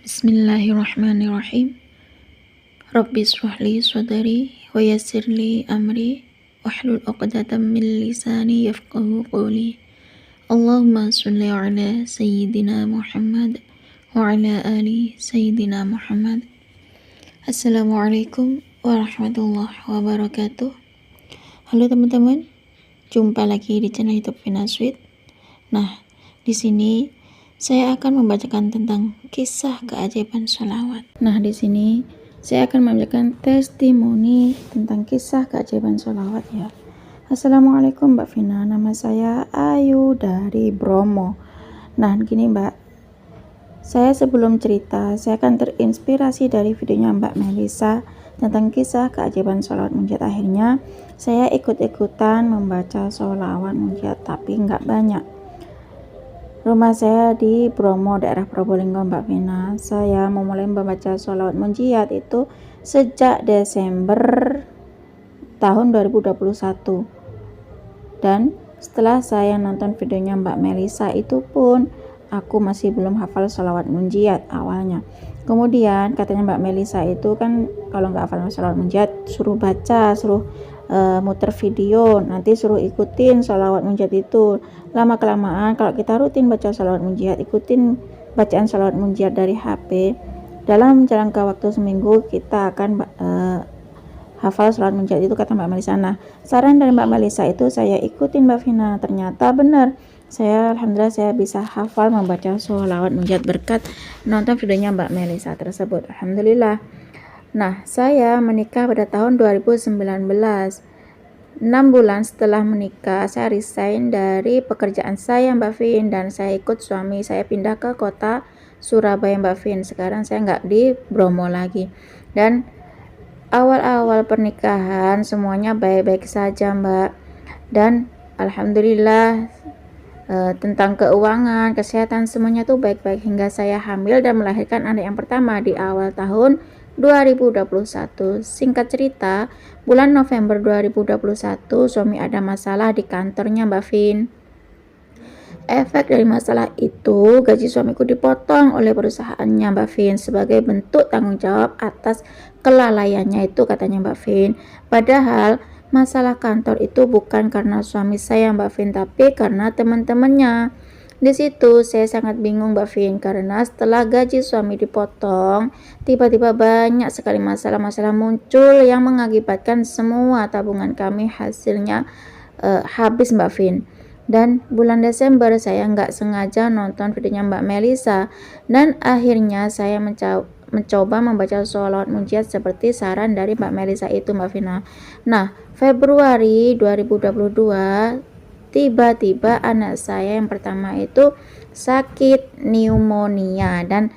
Bismillahirrahmanirrahim. Rabbi shrah li sadri wa yassir li amri wahlul 'uqdatam min lisani yafqahu qawli. Allahumma shalli ala sayyidina Muhammad wa ala ali sayyidina Muhammad. Assalamualaikum warahmatullahi wabarakatuh. Halo teman-teman, jumpa lagi di channel YouTube Vina Sweet. Nah, di sini saya akan membacakan tentang kisah keajaiban sholawat. Nah, di sini saya akan membacakan testimoni tentang kisah keajaiban sholawat ya. Assalamualaikum Mbak Vina, nama saya Ayu dari Bromo. Nah, gini Mbak, saya sebelum cerita, saya akan terinspirasi dari videonya Mbak Melisa tentang kisah keajaiban sholawat munjiat. Akhirnya saya ikut-ikutan membaca sholawat munjiat, tapi nggak banyak. Rumah saya di Bromo, daerah Probolinggo Mbak Vina. Saya memulai membaca sholawat munjiat itu sejak Desember tahun 2021. Dan setelah saya nonton videonya Mbak Melisa itu pun aku masih belum hafal sholawat munjiat awalnya. Kemudian katanya Mbak Melisa itu kan kalau nggak hafal sholawat munjiat suruh baca, suruh muter video, nanti suruh ikutin sholawat munjiat itu. Lama kelamaan kalau kita rutin baca sholawat munjiat, ikutin bacaan sholawat munjiat dari HP, dalam jangka waktu seminggu kita akan hafal sholawat munjiat itu, kata Mbak Melisa. Nah, saran dari Mbak Melisa itu saya ikutin Mbak Vina, ternyata benar. Alhamdulillah saya bisa hafal membaca sholawat munjiat berkat nonton videonya Mbak Melisa tersebut. Alhamdulillah. Nah, saya menikah pada tahun 2019. 6 bulan setelah menikah, saya resign dari pekerjaan saya Mbak Vin, dan saya ikut suami saya pindah ke kota Surabaya Mbak Vin. Sekarang saya nggak di Bromo lagi. Dan awal-awal pernikahan semuanya baik-baik saja Mbak. Dan Alhamdulillah tentang keuangan, kesehatan semuanya tuh baik-baik hingga saya hamil dan melahirkan anak yang pertama di awal tahun 2021. Singkat cerita, bulan November 2021 suami ada masalah di kantornya Mbak Vin. Efek dari masalah itu, gaji suamiku dipotong oleh perusahaannya Mbak Vin sebagai bentuk tanggung jawab atas kelalaiannya itu, katanya Mbak Vin. Padahal masalah kantor itu bukan karena suami saya Mbak Vin, tapi karena teman-temannya. Di situ saya sangat bingung Mbak Vin, karena setelah gaji suami dipotong, tiba-tiba banyak sekali masalah-masalah muncul yang mengakibatkan semua tabungan kami hasilnya habis Mbak Vin. Dan bulan Desember saya nggak sengaja nonton videonya Mbak Melisa, dan akhirnya saya mencoba membaca sholawat munjiat seperti saran dari Mbak Melisa itu Mbak Vina. Nah, Februari 2022 tiba-tiba anak saya yang pertama itu sakit pneumonia dan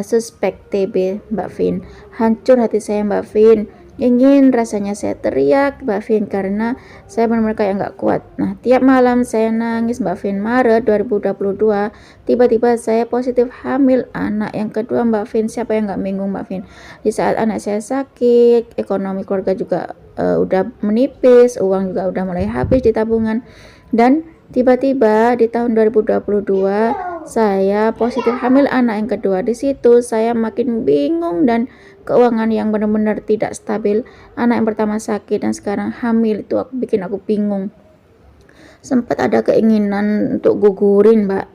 suspek TB Mbak Vin. Hancur hati saya Mbak Vin, ingin rasanya saya teriak Mbak Vin karena saya benar-benar kayak nggak kuat. Nah, tiap malam saya nangis Mbak Vin. Maret 2022 tiba-tiba saya positif hamil anak yang kedua Mbak Vin. Siapa yang nggak bingung Mbak Vin? Di saat anak saya sakit, ekonomi keluarga juga udah menipis, uang juga udah mulai habis di tabungan. Dan tiba-tiba di tahun 2022 saya positif hamil anak yang kedua. Di situ saya makin bingung dan keuangan yang benar-benar tidak stabil. Anak yang pertama sakit dan sekarang hamil, itu bikin aku bingung. Sempat ada keinginan untuk gugurin Mbak,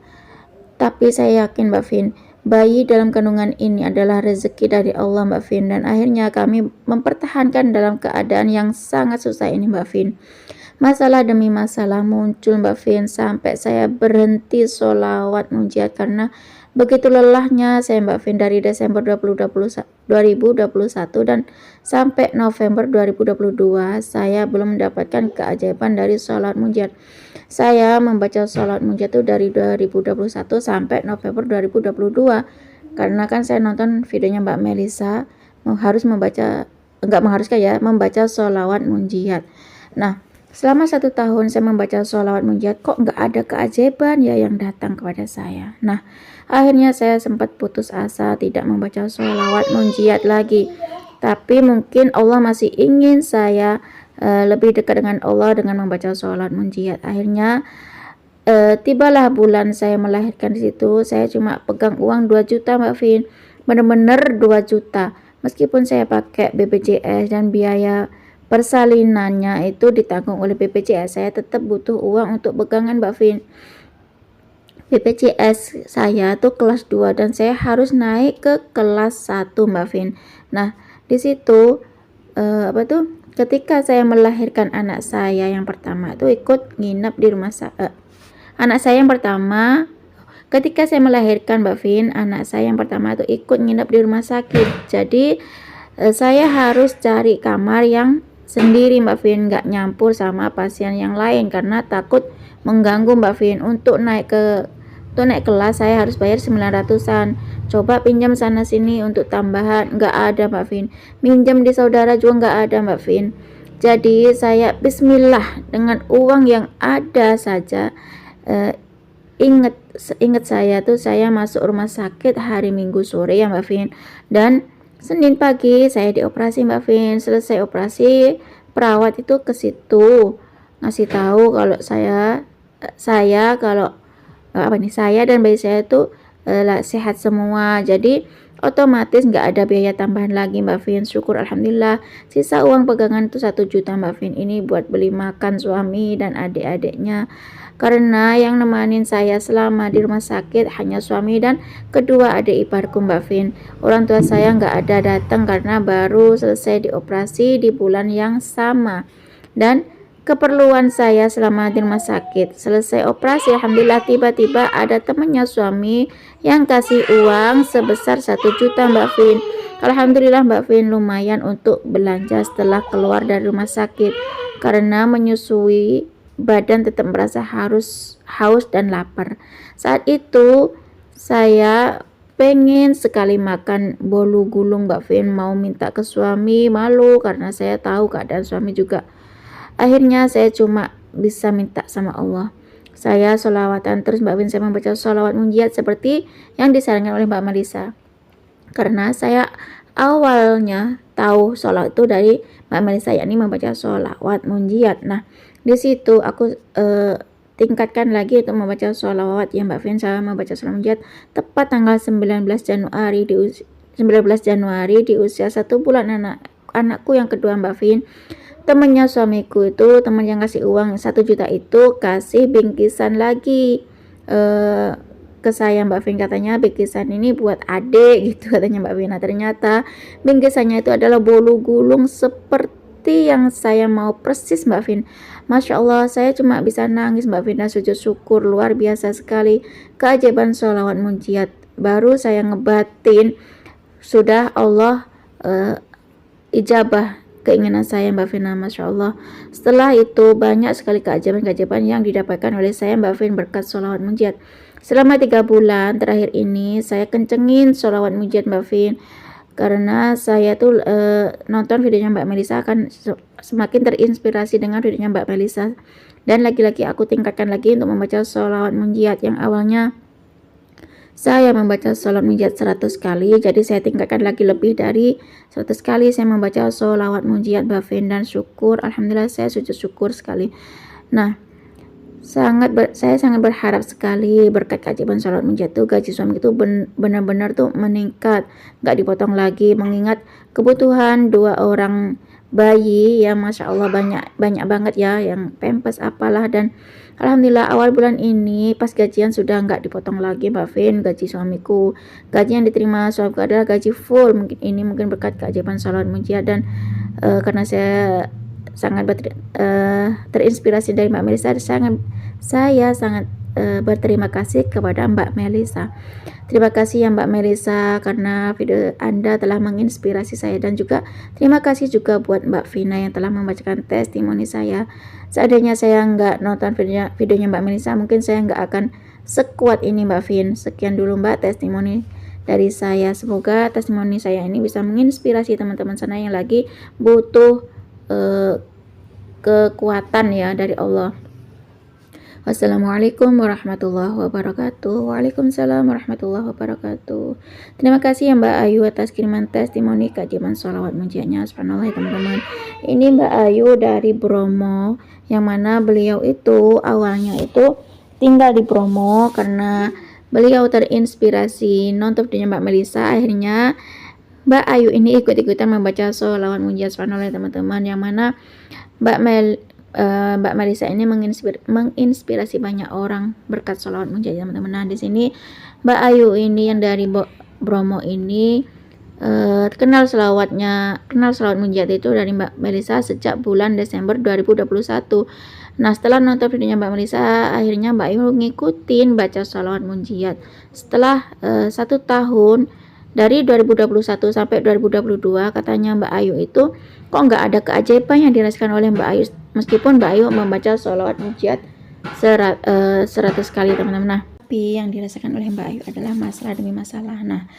tapi saya yakin Mbak Vin, bayi dalam kandungan ini adalah rezeki dari Allah Mbak Vin, dan akhirnya kami mempertahankan dalam keadaan yang sangat susah ini Mbak Vin. Masalah demi masalah muncul Mbak Vin sampai saya berhenti sholawat munjiat karena begitu lelahnya saya Mbak Vin. Dari Desember 2021 dan sampai November 2022 saya belum mendapatkan keajaiban dari sholawat munjiat. Saya membaca sholawat munjiat itu dari 2021 sampai November 2022 karena kan saya nonton videonya Mbak Melisa membaca sholawat munjiat. Nah, selama 1 tahun saya membaca sholawat munjiat, kok nggak ada keajaiban ya yang datang kepada saya. Nah, akhirnya saya sempat putus asa tidak membaca sholawat munjiat lagi. Tapi mungkin Allah masih ingin saya lebih dekat dengan Allah dengan membaca sholawat munjiat. Akhirnya tibalah bulan saya melahirkan. Di situ saya cuma pegang uang 2 juta Mbak Vin. benar-benar 2 juta. Meskipun saya pakai BPJS dan biaya persalinannya itu ditanggung oleh BPJS, saya tetap butuh uang untuk pegangan Mbak Vin. BPJS saya tuh kelas 2 dan saya harus naik ke kelas 1 Mbak Vin. Nah, di situ ketika saya melahirkan anak saya yang pertama itu ikut nginep di rumah anak saya yang pertama. Ketika saya melahirkan Mbak Vin, anak saya yang pertama itu ikut nginep di rumah sakit. Jadi saya harus cari kamar yang sendiri Mbak Vin, nggak nyampur sama pasien yang lain karena takut mengganggu Mbak Vin. Untuk naik kelas saya harus bayar 900-an. Coba pinjam sana sini untuk tambahan, nggak ada Mbak Vin. Minjam di saudara juga nggak ada Mbak Vin. Jadi saya bismillah dengan uang yang ada saja. Ingat saya tuh saya masuk rumah sakit hari Minggu sore ya Mbak Vin, dan Senin pagi saya dioperasi Mbak Vin. Selesai operasi, perawat itu ke situ ngasih tahu kalau saya dan bayi saya itu sehat semua. Jadi otomatis nggak ada biaya tambahan lagi Mbak Vin. Syukur alhamdulillah. Sisa uang pegangan itu 1 juta Mbak Vin. Ini buat beli makan suami dan adik-adiknya. Karena yang nemanin saya selama di rumah sakit hanya suami dan kedua adik iparku Mbak Vin. Orang tua saya nggak ada datang karena baru selesai dioperasi di bulan yang sama. Dan keperluan saya selama di rumah sakit selesai operasi, alhamdulillah tiba-tiba ada temannya suami yang kasih uang sebesar 1 juta Mbak Vin. Alhamdulillah Mbak Vin, lumayan untuk belanja setelah keluar dari rumah sakit. Karena menyusui, badan tetap merasa haus dan lapar. Saat itu saya pengen sekali makan bolu gulung Mbak Vin, mau minta ke suami, malu karena saya tahu keadaan suami juga. Akhirnya saya cuma bisa minta sama Allah. Saya sholawatan terus Mbak Vin, saya membaca sholawat munjiat seperti yang disarankan oleh Mbak Melisa. Karena saya awalnya tahu sholawat itu dari Mbak Melisa, yakni membaca sholawat munjiat. Nah, di situ aku tingkatkan lagi untuk membaca sholawat ya Mbak Vin. Saya membaca sholawat munjiat tepat tanggal 19 Januari di usia 1 bulan anakku yang kedua Mbak Vin. Temannya suamiku itu, teman yang kasih uang 1 juta itu kasih bingkisan lagi ke saya Mbak Vin. Katanya bingkisan ini buat adik gitu katanya Mbak Vin. Nah, ternyata bingkisannya itu adalah bolu gulung seperti yang saya mau persis Mbak Vin. Masya Allah, saya cuma bisa nangis Mbak Vin dan sujud syukur. Luar biasa sekali keajaiban sholawat munjiat. Baru saya ngebatin sudah Allah ijabah keinginan saya Mbak Vin. Masya Allah, setelah itu banyak sekali keajaiban-keajaiban yang didapatkan oleh saya Mbak Vin berkat sholawat munjiat. Selama 3 bulan terakhir ini saya kencengin sholawat munjiat Mbak Vin. Karena saya tuh nonton videonya Mbak Melisa akan semakin terinspirasi dengan videonya Mbak Melisa. Dan lagi-lagi aku tingkatkan lagi untuk membaca sholawat munjiat. Yang awalnya saya membaca sholawat munjiat 100 kali, jadi saya tingkatkan lagi lebih dari 100 kali saya membaca sholawat munjiat Mbak Vin. Dan syukur, alhamdulillah saya sujud syukur sekali. Nah, saya sangat berharap sekali berkat keajaiban sholawat munjiat itu gaji suami itu benar-benar tuh meningkat, nggak dipotong lagi, mengingat kebutuhan 2 orang bayi ya Masya Allah banyak banget ya, yang pampers apalah. Dan alhamdulillah awal bulan ini pas gajian sudah nggak dipotong lagi Mbak Vin gaji suamiku. Gaji yang diterima suamiku adalah gaji full. Mungkin berkat keajaiban sholawat munjiat. Dan karena saya sangat terinspirasi dari Mbak Melisa, saya sangat berterima kasih kepada Mbak Melisa. Terima kasih ya Mbak Melisa karena video Anda telah menginspirasi saya, dan juga terima kasih juga buat Mbak Vina yang telah membacakan testimoni saya. Seandainya saya nggak nonton videonya Mbak Melisa, mungkin saya nggak akan sekuat ini Mbak Vin. Sekian dulu Mbak testimoni dari saya. Semoga testimoni saya ini bisa menginspirasi teman-teman sana yang lagi butuh kekuatan ya dari Allah. Wassalamualaikum warahmatullahi wabarakatuh. Waalaikumsalam warahmatullahi wabarakatuh. Terima kasih ya Mbak Ayu atas kiriman testimoni keajaiban sholawat munjiatnya. Subhanallah ya teman-teman. Ini Mbak Ayu dari Bromo, yang mana beliau itu awalnya itu tinggal di Bromo karena beliau terinspirasi nonton videonya Mbak Melisa, akhirnya Mbak Ayu ini ikut-ikutan membaca sholawat mujiat subhanallah ya teman-teman, yang mana Mbak Melisa ini menginspirasi banyak orang berkat sholawat mujiat ya teman-teman. Nah di sini Mbak Ayu ini yang dari Bromo ini kenal sholawat mujiat itu dari Mbak Melisa sejak bulan Desember 2021. Nah setelah nonton videonya Mbak Melisa, akhirnya Mbak Ayu ngikutin baca sholawat mujiat. Setelah 1 tahun dari 2021 sampai 2022, katanya Mbak Ayu itu kok nggak ada keajaiban yang dirasakan oleh Mbak Ayu meskipun Mbak Ayu membaca sholawat mujiat 100 kali teman-teman. Nah, tapi yang dirasakan oleh Mbak Ayu adalah masalah demi masalah. Nah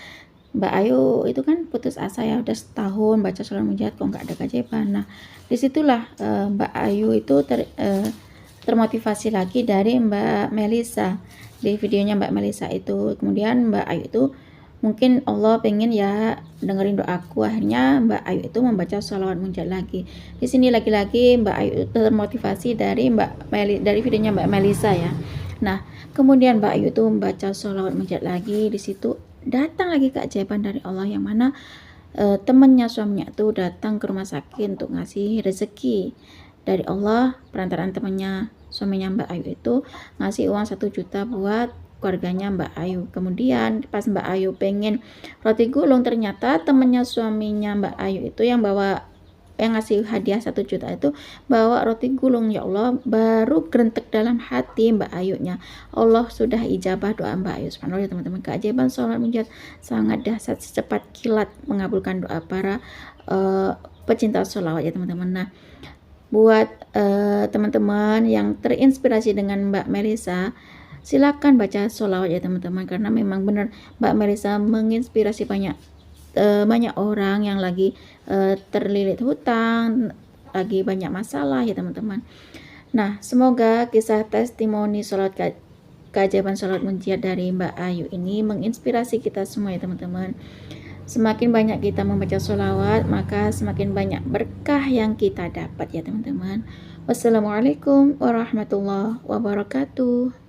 Mbak Ayu itu kan putus asa ya, udah setahun baca sholawat mujiat kok nggak ada keajaiban. Nah disitulah Mbak Ayu itu termotivasi lagi dari Mbak Melisa, di videonya Mbak Melisa itu. Kemudian Mbak Ayu itu mungkin Allah pengen ya dengerin doaku, akhirnya Mbak Ayu itu membaca sholawat mujiat lagi. Di sini lagi-lagi Mbak Ayu itu termotivasi dari dari videonya Mbak Melisa ya. Nah kemudian Mbak Ayu itu membaca sholawat mujiat lagi, di situ datang lagi keajaiban dari Allah, yang mana temannya suaminya itu datang ke rumah sakit untuk ngasih rezeki dari Allah. Perantaraan temannya suaminya Mbak Ayu itu ngasih uang 1 juta buat keluarganya Mbak Ayu. Kemudian pas Mbak Ayu pengen roti gulung, ternyata temennya suaminya Mbak Ayu itu yang ngasih hadiah 1 juta itu bawa roti gulung. Ya Allah, baru gerentek dalam hati Mbak Ayunya, Allah sudah ijabah doa Mbak Ayu. Subhanallah ya teman-teman, keajaiban sholat mujiat sangat dahsyat, secepat kilat mengabulkan doa para pecinta sholawat ya teman-teman. Nah buat teman-teman yang terinspirasi dengan Mbak Melisa, silakan baca sholawat ya teman-teman, karena memang benar Mbak Melisa menginspirasi banyak orang yang lagi terlilit hutang, lagi banyak masalah ya teman-teman. Nah semoga kisah testimoni keajaiban sholawat mujiat dari Mbak Ayu ini menginspirasi kita semua ya teman-teman. Semakin banyak kita membaca sholawat, maka semakin banyak berkah yang kita dapat ya teman-teman. Wassalamualaikum warahmatullahi wabarakatuh.